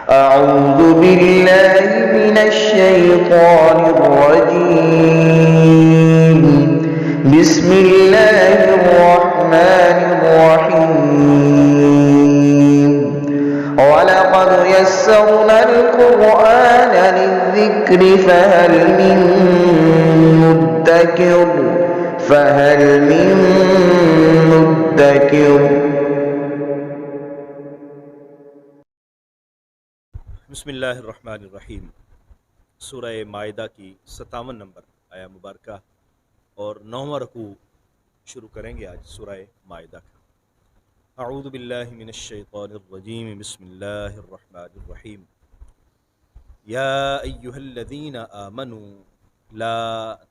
أعوذ بالله من الشيطان الرجيم. بسم الله الرحمن الرحيم. ولقد يسرنا القرآن للذكر فهل من مدكر. بسم اللہ الرحمن الرحیم. سورہ مائدہ کی 57 نمبر آیا مبارکہ اور 9واں رکوع شروع کریں گے آج سورہ مائدہ کا. اعوذ باللہ من الشیطان الرجیم. بسم اللہ الرحمن الرحیم. یا ایہا الذین آمنوا لا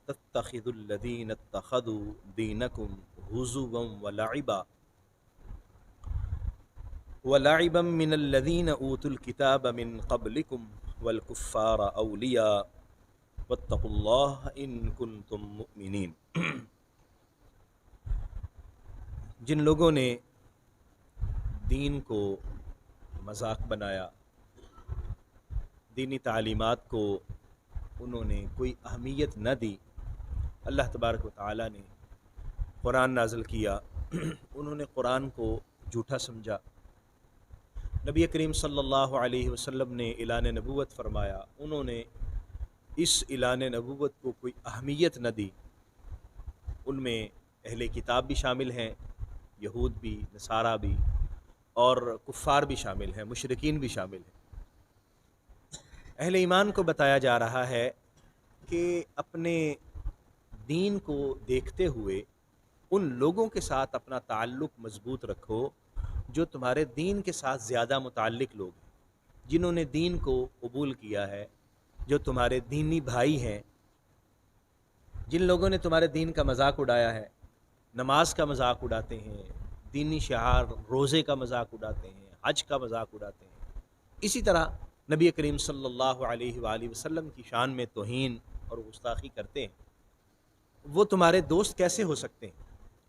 تتخذوا الذین اتخذوا دینکم ہزوا ولعبا من الذین اوتوا الکتاب من قبلکم والکفار اولیاء واتقوا اللہ ان کنتم مؤمنین. جن لوگوں نے دین کو مذاق بنایا، دینی تعلیمات کو انہوں نے کوئی اہمیت نہ دی، اللہ تبارک و تعالیٰ نے قرآن نازل کیا، انہوں نے قرآن کو جھوٹا سمجھا. نبی کریم صلی اللہ علیہ وسلم نے اعلان نبوت فرمایا، انہوں نے اس اعلان نبوت کو کوئی اہمیت نہ دی. ان میں اہل کتاب بھی شامل ہیں، یہود بھی، نصارہ بھی، اور کفار بھی شامل ہیں، مشرکین بھی شامل ہیں. اہل ایمان کو بتایا جا رہا ہے کہ اپنے دین کو دیکھتے ہوئے ان لوگوں کے ساتھ اپنا تعلق مضبوط رکھو جو تمہارے دین کے ساتھ زیادہ متعلق لوگ ہیں، جنہوں نے دین کو قبول کیا ہے، جو تمہارے دینی بھائی ہیں. جن لوگوں نے تمہارے دین کا مذاق اڑایا ہے، نماز کا مذاق اڑاتے ہیں، دینی شعار روزے کا مذاق اڑاتے ہیں، حج کا مذاق اڑاتے ہیں، اسی طرح نبی کریم صلی اللہ علیہ وآلہ وسلم کی شان میں توہین اور گستاخی کرتے ہیں، وہ تمہارے دوست کیسے ہو سکتے ہیں؟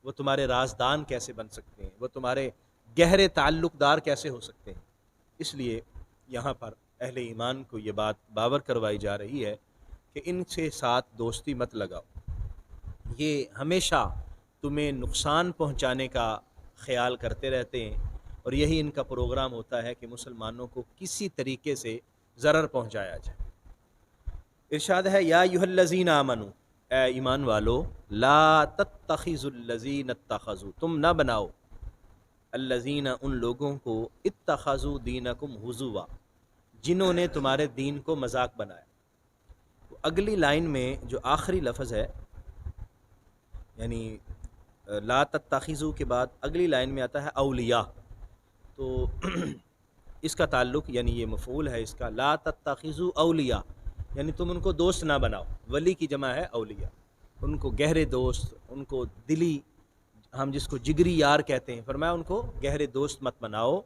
وہ تمہارے رازدان کیسے بن سکتے ہیں؟ وہ تمہارے گہرے تعلق دار کیسے ہو سکتے ہیں؟ اس لیے یہاں پر اہل ایمان کو یہ بات باور کروائی جا رہی ہے کہ ان سے ساتھ دوستی مت لگاؤ، یہ ہمیشہ تمہیں نقصان پہنچانے کا خیال کرتے رہتے ہیں، اور یہی ان کا پروگرام ہوتا ہے کہ مسلمانوں کو کسی طریقے سے ضرر پہنچایا جائے. ارشاد ہے یا ایھا الذین آمنوا، اے ایمان والو، لا تتخذوا الذین اتخذوا، تم نہ بناؤ، الذین ان لوگوں کو، اتخذوا دینکم ہزوا، جنہوں نے تمہارے دین کو مذاق بنایا. تو اگلی لائن میں جو آخری لفظ ہے، یعنی لا تتخذوا کے بعد اگلی لائن میں آتا ہے اولیاء، تو اس کا تعلق، یعنی یہ مفعول ہے اس کا، لا تتخذوا اولیاء، یعنی تم ان کو دوست نہ بناؤ. ولی کی جمع ہے اولیاء، ان کو گہرے دوست، ان کو دلی، ہم جس کو جگری یار کہتے ہیں، فرمایا ان کو گہرے دوست مت بناؤ.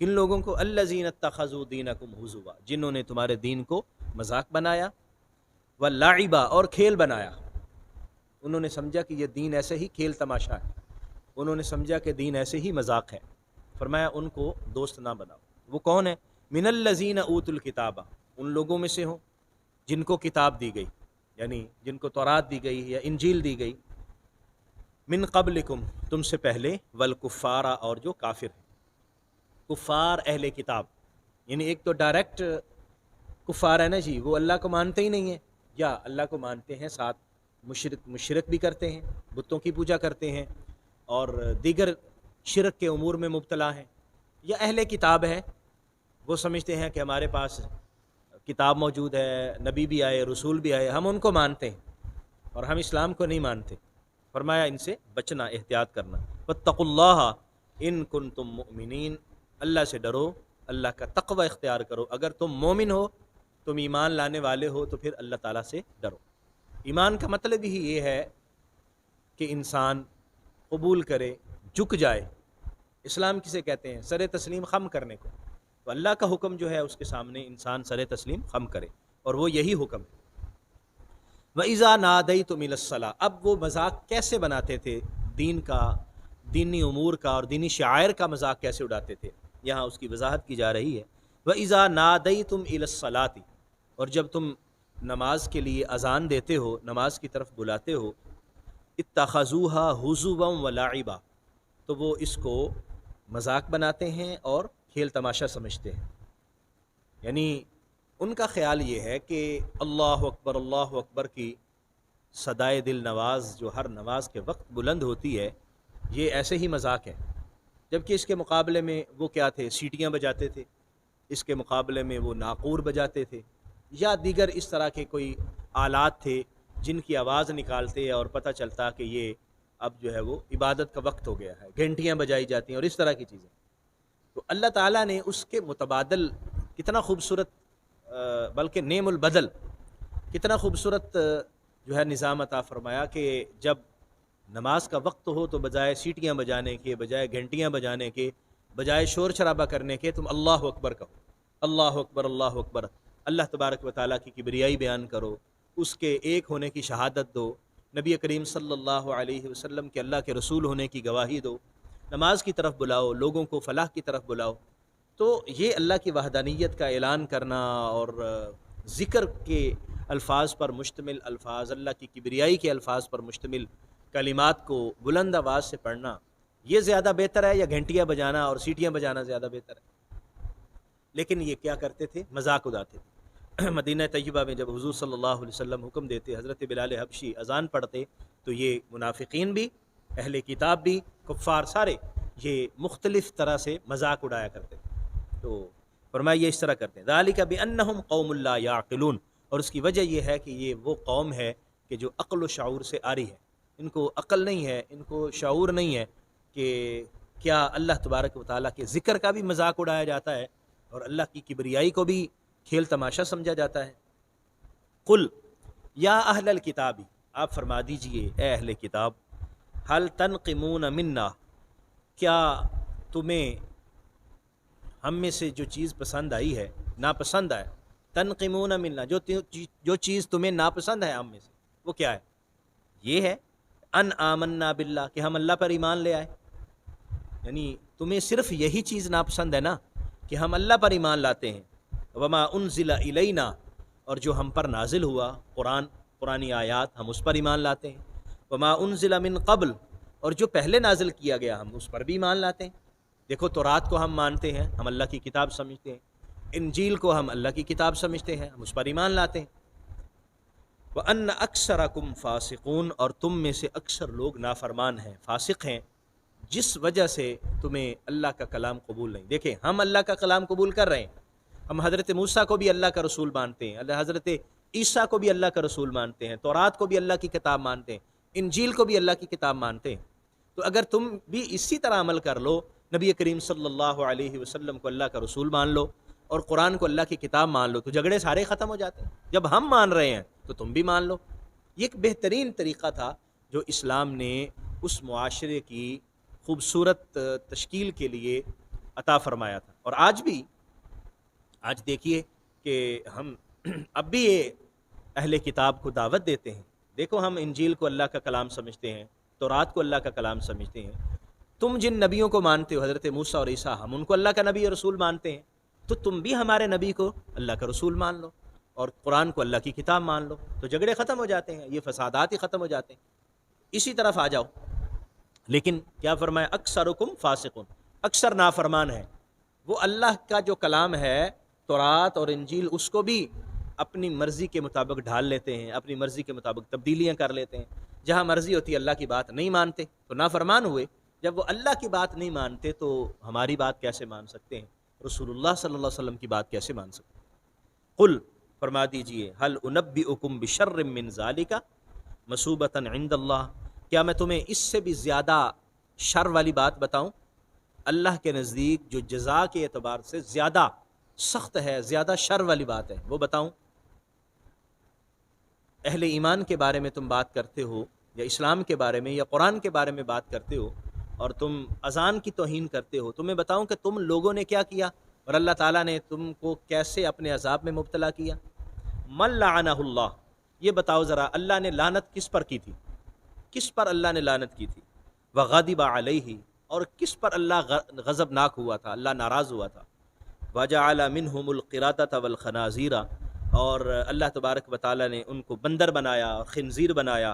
کن لوگوں کو؟ الذین اتخذوا دینکم ہزوا، جنہوں نے تمہارے دین کو مذاق بنایا، ولعبا، اور کھیل بنایا. انہوں نے سمجھا کہ یہ دین ایسے ہی کھیل تماشا ہے، انہوں نے سمجھا کہ دین ایسے ہی مذاق ہے. فرمایا ان کو دوست نہ بناؤ. وہ کون ہے؟ من الذین اوتوا الکتاب، ان لوگوں میں سے ہوں جن کو کتاب دی گئی، یعنی جن کو تورات دی گئی یا انجیل دی گئی، من قبلکم، تم سے پہلے، والکفار، اور جو کافر ہیں. کفار اہل کتاب، یعنی ایک تو ڈائریکٹ کفار ہے نا جی، وہ اللہ کو مانتے ہی نہیں ہیں، یا اللہ کو مانتے ہیں ساتھ مشرک بھی کرتے ہیں، بتوں کی پوجا کرتے ہیں اور دیگر شرک کے امور میں مبتلا ہیں. یا اہل کتاب ہے، وہ سمجھتے ہیں کہ ہمارے پاس کتاب موجود ہے، نبی بھی آئے، رسول بھی آئے، ہم ان کو مانتے ہیں اور ہم اسلام کو نہیں مانتے. فرمایا ان سے بچنا، احتیاط کرنا. واتقوا اللہ ان کنتم مؤمنین، اللہ سے ڈرو، اللہ کا تقوی اختیار کرو. اگر تم مومن ہو، تم ایمان لانے والے ہو، تو پھر اللہ تعالیٰ سے ڈرو. ایمان کا مطلب ہی یہ ہے کہ انسان قبول کرے، جھک جائے. اسلام کسے کہتے ہیں؟ سر تسلیم خم کرنے کو. تو اللہ کا حکم جو ہے اس کے سامنے انسان سر تسلیم خم کرے، اور وہ یہی حکم ہے. وَإِذَا نَادَيْتُمْ إِلَى الصَّلَاةِ، اب وہ مذاق کیسے بناتے تھے دین کا، دینی امور کا اور دینی شعائر کا مذاق کیسے اڑاتے تھے، یہاں اس کی وضاحت کی جا رہی ہے وَإِذَا نَادَيْتُمْ إِلَى الصَّلَاةِ، اور جب تم نماز کے لیے اذان دیتے ہو، نماز کی طرف بلاتے ہو، اتخذوها هزوا ولعبا، تو وہ اس کو مذاق بناتے ہیں اور کھیل تماشا سمجھتے ہیں. یعنی ان کا خیال یہ ہے کہ اللہ اکبر کی صدائے دل نواز جو ہر نماز کے وقت بلند ہوتی ہے، یہ ایسے ہی مذاق ہے. جبکہ اس کے مقابلے میں وہ کیا تھے؟ سیٹیاں بجاتے تھے، اس کے مقابلے میں وہ ناقور بجاتے تھے، یا دیگر اس طرح کے کوئی آلات تھے جن کی آواز نکالتے اور پتہ چلتا کہ یہ اب جو ہے وہ عبادت کا وقت ہو گیا ہے، گھنٹیاں بجائی جاتی ہیں اور اس طرح کی چیزیں. تو اللہ تعالیٰ نے اس کے متبادل کتنا خوبصورت، بلکہ نعم البدل، کتنا خوبصورت جو ہے نظام عطا فرمایا کہ جب نماز کا وقت ہو تو بجائے سیٹیاں بجانے کے، بجائے گھنٹیاں بجانے کے، بجائے شور شرابہ کرنے کے، تم اللہ اکبر کہو، اللہ اکبر اللہ اکبر، اللہ تبارک و تعالیٰ کی کبریائی بیان کرو، اس کے ایک ہونے کی شہادت دو، نبی کریم صلی اللہ علیہ وسلم کے اللہ کے رسول ہونے کی گواہی دو، نماز کی طرف بلاؤ، لوگوں کو فلاح کی طرف بلاؤ. تو یہ اللہ کی وحدانیت کا اعلان کرنا اور ذکر کے الفاظ پر مشتمل الفاظ، اللہ کی کبریائی کے الفاظ پر مشتمل کلمات کو بلند آواز سے پڑھنا، یہ زیادہ بہتر ہے یا گھنٹیاں بجانا اور سیٹیاں بجانا زیادہ بہتر ہے؟ لیکن یہ کیا کرتے تھے؟ مذاق اڑاتے تھے. مدینہ طیبہ میں جب حضور صلی اللہ علیہ وسلم حکم دیتے، حضرت بلال حبشی اذان پڑھتے، تو یہ منافقین بھی، اہل کتاب بھی، کفار سارے یہ مختلف طرح سے مذاق اڑایا کرتے تھے. تو فرمایا یہ اس طرح کرتے ہیں، ذالک بانہم قوم لا یعقلون، اور اس کی وجہ یہ ہے کہ یہ وہ قوم ہے کہ جو عقل و شعور سے عاری ہے، ان کو عقل نہیں ہے، ان کو شعور نہیں ہے کہ کیا اللہ تبارک و تعالیٰ کے ذکر کا بھی مذاق اڑایا جاتا ہے اور اللہ کی کبریائی کو بھی کھیل تماشا سمجھا جاتا ہے. قل یا اہل الکتاب، آپ فرما دیجئے اے اہل کتاب، هل تنقمون منا، کیا تمہیں ہم میں سے جو چیز پسند آئی ہے، ناپسند ہے، تنقمون منا، جو چیز تمہیں ناپسند ہے ہم میں سے، وہ کیا ہے؟ یہ ہے ان آمنا باللہ، کہ ہم اللہ پر ایمان لے آئے. یعنی تمہیں صرف یہی چیز ناپسند ہے نا کہ ہم اللہ پر ایمان لاتے ہیں. وما انزل الینا، اور جو ہم پر نازل ہوا قرآنی آیات، ہم اس پر ایمان لاتے ہیں. وما انزل من قبل، اور جو پہلے نازل کیا گیا ہم اس پر بھی ایمان لاتے ہیں. دیکھو تورات کو ہم مانتے ہیں، ہم اللہ کی کتاب سمجھتے ہیں. انجیل کو ہم اللہ کی کتاب سمجھتے ہیں، ہم اس پر ایمان لاتے ہیں. وَأَنَّ أَكْثَرَكُمْ فَاسِقُونَ، اور تم میں سے اکثر لوگ نافرمان ہیں، فاسق ہیں، جس وجہ سے تمہیں اللہ کا کلام قبول نہیں. دیکھیں ہم اللہ کا کلام قبول کر رہے ہیں، ہم حضرت موسیٰ کو بھی اللہ کا رسول مانتے ہیں، حضرت عیسیٰ کو بھی اللہ کا رسول مانتے ہیں، تورات کو بھی اللہ کی کتاب مانتے ہیں، انجیل کو بھی اللہ کی کتاب مانتے ہیں. تو اگر تم بھی اسی طرح عمل کر لو، نبی کریم صلی اللہ علیہ وسلم کو اللہ کا رسول مان لو اور قرآن کو اللہ کی کتاب مان لو، تو جھگڑے سارے ختم ہو جاتے ہیں. جب ہم مان رہے ہیں تو تم بھی مان لو. یہ ایک بہترین طریقہ تھا جو اسلام نے اس معاشرے کی خوبصورت تشکیل کے لیے عطا فرمایا تھا. اور آج دیکھیے کہ ہم اب بھی یہ اہل کتاب کو دعوت دیتے ہیں. دیکھو ہم انجیل کو اللہ کا کلام سمجھتے ہیں، تورات کو اللہ کا کلام سمجھتے ہیں. تم جن نبیوں کو مانتے ہو، حضرت موسیٰ اور عیسیٰ، ہم ان کو اللہ کا نبی اور رسول مانتے ہیں. تو تم بھی ہمارے نبی کو اللہ کا رسول مان لو اور قرآن کو اللہ کی کتاب مان لو، تو جھگڑے ختم ہو جاتے ہیں، یہ فسادات ہی ختم ہو جاتے ہیں. اسی طرف آ جاؤ. لیکن کیا فرمایا؟ اکثرکم فاسقون، اکثر نافرمان ہے. وہ اللہ کا جو کلام ہے تورات اور انجیل، اس کو بھی اپنی مرضی کے مطابق ڈھال لیتے ہیں، اپنی مرضی کے مطابق تبدیلیاں کر لیتے ہیں. جہاں مرضی ہوتی ہے اللہ کی بات نہیں مانتے تو نافرمان ہوئے. جب وہ اللہ کی بات نہیں مانتے تو ہماری بات کیسے مان سکتے ہیں؟ رسول اللہ صلی اللہ علیہ وسلم کی بات کیسے مان سکتے ہیں؟ قل، فرما دیجئے، هل انبئکم بشر من ذالک مثوبۃ عند اللہ، کیا میں تمہیں اس سے بھی زیادہ شر والی بات بتاؤں؟ اللہ کے نزدیک جو جزا کے اعتبار سے زیادہ سخت ہے، زیادہ شر والی بات ہے، وہ بتاؤں؟ اہل ایمان کے بارے میں تم بات کرتے ہو، یا اسلام کے بارے میں یا قرآن کے بارے میں بات کرتے ہو، اور تم اذان کی توہین کرتے ہو. تمہیں بتاؤں کہ تم لوگوں نے کیا کیا اور اللہ تعالیٰ نے تم کو کیسے اپنے عذاب میں مبتلا کیا. من لعنہ اللہ، یہ بتاؤ ذرا اللہ نے لعنت کس پر کی تھی؟ کس پر اللہ نے لعنت کی تھی؟ وغضب علیہ، اور کس پر اللہ غضبناک ہوا تھا، اللہ ناراض ہوا تھا؟ وَجَعَلَ مِنْهُمُ الْقِرَادَةَ وَالْخَنَازِيرَ، اور اللہ تبارک و تعالیٰ نے ان کو بندر بنایا اور خنزیر بنایا،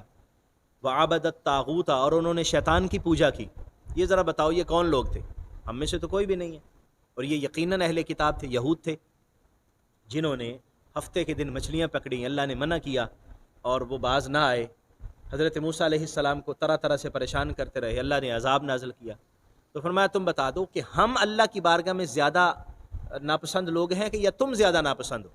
وَعَبَدَ الطَّاغُوتَ، اور انہوں نے شیطان کی پوجا کی۔ یہ ذرا بتاؤ یہ کون لوگ تھے؟ ہم میں سے تو کوئی بھی نہیں ہے، اور یہ یقیناً اہل کتاب تھے، یہود تھے، جنہوں نے ہفتے کے دن مچھلیاں پکڑیں، اللہ نے منع کیا اور وہ باز نہ آئے، حضرت موسیٰ علیہ السلام کو طرح طرح سے پریشان کرتے رہے، اللہ نے عذاب نازل کیا۔ تو فرمایا تم بتا دو کہ ہم اللہ کی بارگاہ میں زیادہ ناپسند لوگ ہیں کہ یا تم زیادہ ناپسند ہو؟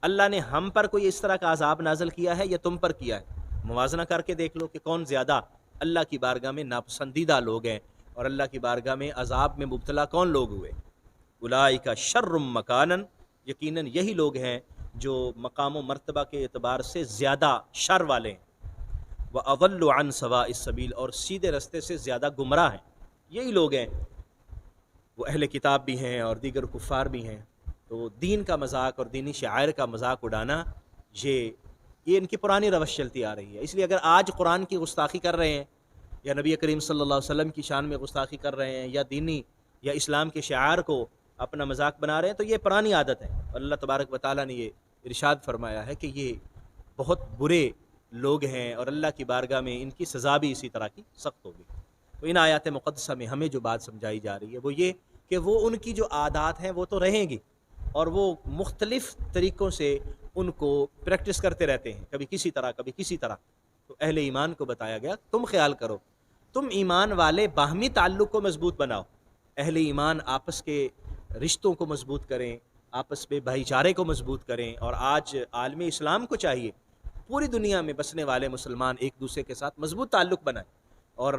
اللہ نے ہم پر کوئی اس طرح کا عذاب نازل کیا ہے یا تم پر کیا ہے؟ موازنہ کر کے دیکھ لو کہ کون زیادہ اللہ کی بارگاہ میں ناپسندیدہ لوگ ہیں، اور اللہ کی بارگاہ میں عذاب میں مبتلا کون لوگ ہوئے؟ اولئک شر مکانا، یقیناً یہی لوگ ہیں جو مقام و مرتبہ کے اعتبار سے زیادہ شر والے ہیں، وَأَضَلُّ عَنْ سَوَاءِ السَّبِيلِ، اور سیدھے رستے سے زیادہ گمراہ ہیں، یہی لوگ ہیں۔ وہ اہل کتاب بھی ہیں اور دیگر کفار بھی ہیں۔ تو دین کا مذاق اور دینی شعائر کا مذاق اڑانا، یہ ان کی پرانی روش چلتی آ رہی ہے۔ اس لیے اگر آج قرآن کی گستاخی کر رہے ہیں یا نبی کریم صلی اللہ علیہ وسلم کی شان میں گستاخی کر رہے ہیں یا دینی یا اسلام کے شعائر کو اپنا مذاق بنا رہے ہیں، تو یہ پرانی عادت ہے۔ اللہ تبارک و تعالیٰ نے یہ ارشاد فرمایا ہے کہ یہ بہت برے لوگ ہیں اور اللہ کی بارگاہ میں ان کی سزا بھی اسی طرح کی سخت ہوگی۔ تو ان آیات مقدسہ میں ہمیں جو بات سمجھائی جا رہی ہے وہ یہ کہ وہ ان کی جو عادات ہیں وہ تو رہیں گی، اور وہ مختلف طریقوں سے ان کو پریکٹس کرتے رہتے ہیں، کبھی کسی طرح کبھی کسی طرح۔ تو اہل ایمان کو بتایا گیا تم خیال کرو، تم ایمان والے باہمی تعلق کو مضبوط بناؤ، اہل ایمان آپس کے رشتوں کو مضبوط کریں، آپس میں بھائی چارے کو مضبوط کریں۔ اور آج عالم اسلام کو چاہیے پوری دنیا میں بسنے والے مسلمان ایک دوسرے کے ساتھ مضبوط تعلق بنائیں، اور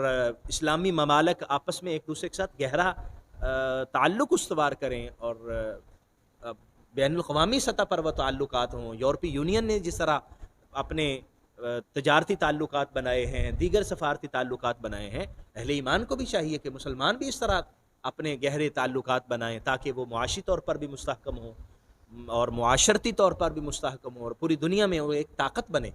اسلامی ممالک آپس میں ایک دوسرے کے ساتھ گہرا تعلق استوار کریں، اور بین الاقوامی سطح پر وہ تعلقات ہوں۔ یورپی یونین نے جس طرح اپنے تجارتی تعلقات بنائے ہیں، دیگر سفارتی تعلقات بنائے ہیں، اہل ایمان کو بھی چاہیے کہ مسلمان بھی اس طرح اپنے گہرے تعلقات بنائیں تاکہ وہ معاشی طور پر بھی مستحکم ہوں اور معاشرتی طور پر بھی مستحکم ہوں اور پوری دنیا میں وہ ایک طاقت بنے۔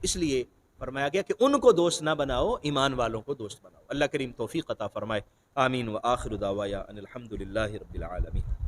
اس لیے فرمایا گیا کہ ان کو دوست نہ بناؤ، ایمان والوں کو دوست بناؤ۔ اللہ کریم توفیق عطا فرمائے، آمین۔ وآخر دعوایا ان الحمد للہ رب العالمین۔